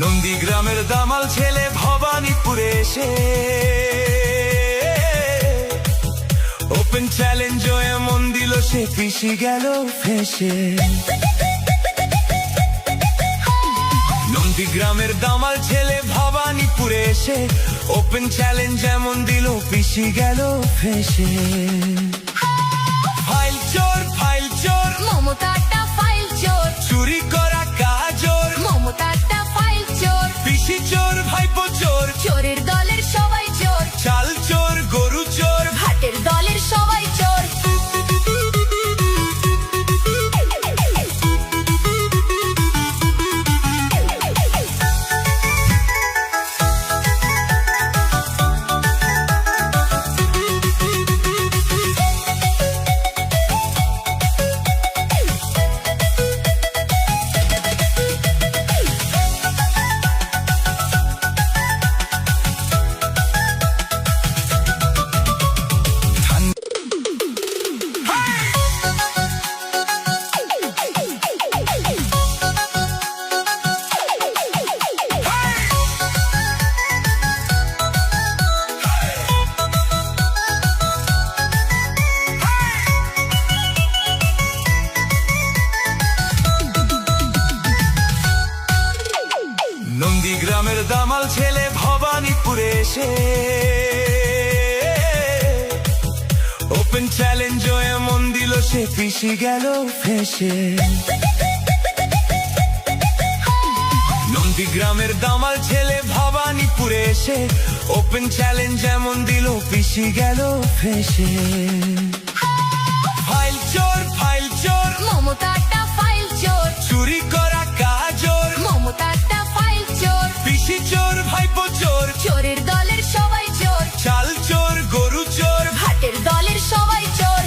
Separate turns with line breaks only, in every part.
নন্দীগ্রামের দামাল ছেলে ভবানীপুরে এসে ওপেন চ্যালেঞ্জ এমন দিল সে পিছি গেল ফেসে। নন্দীগ্রামের দামাল ছেলে ভবানীপুরে এসে ওপেন চ্যালেঞ্জ এমন দিল পিছি গেল ফেসে। ফাইল চোর
মমতাটা ফাইল চোর,
চুরি করা কাজর
মমতাটা ফাইল চোর,
পিসি চোর ভাইপো চোর,
চোরের দলের সবাই চোর,
চাল চোর গরু চোর,
ভাটের দলের সবাই চোর। নন্দীগ্রামের দামাল ছেলে ভবানীপুরে এসে ওপেন চ্যালেঞ্জ এমন দিল সে পিছি গেল ফেসে। নন্দীগ্রামের দামাল ছেলে ভবানীপুরে এসে ওপেন চ্যালেঞ্জ এমন দিল পিছি গেল ফেসে। ফাইল চোর মমতাটা ফাইল চোর,
চুরি করা কাজর
মমতাটা ফাইল চোর,
পিসি চোর ভাইপো চোর,
চোরের দলের সবাই চোর,
চাল চোর গরু চোর,
ভাটের দলের সবাই চোর।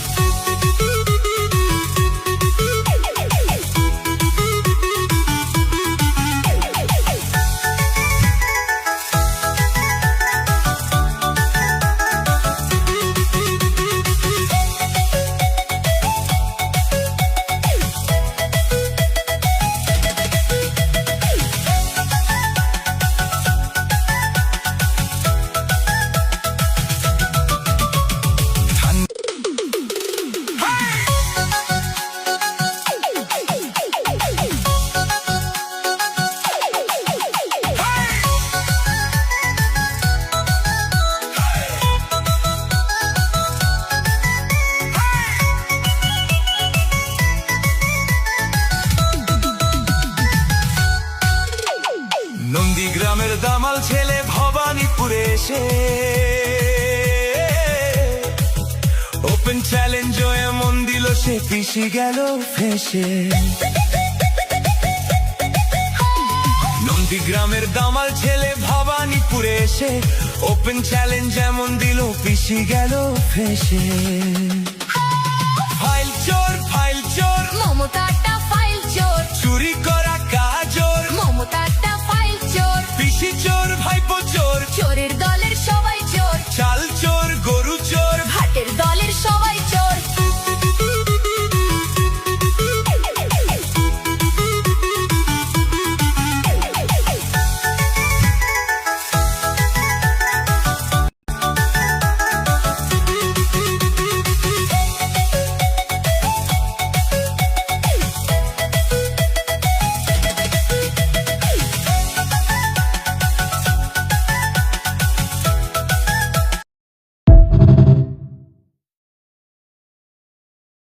নন্দীগ্রামের দামাল ছেলে ভবানীপুরে এসে ওপেন চ্যালেঞ্জ এমন দিল সে পিছি গেল ফেসে। নন্দীগ্রামের দামাল ছেলে ভবানীপুরে এসে ওপেন চ্যালেঞ্জ এমন দিল পিছি গেল ফেসে।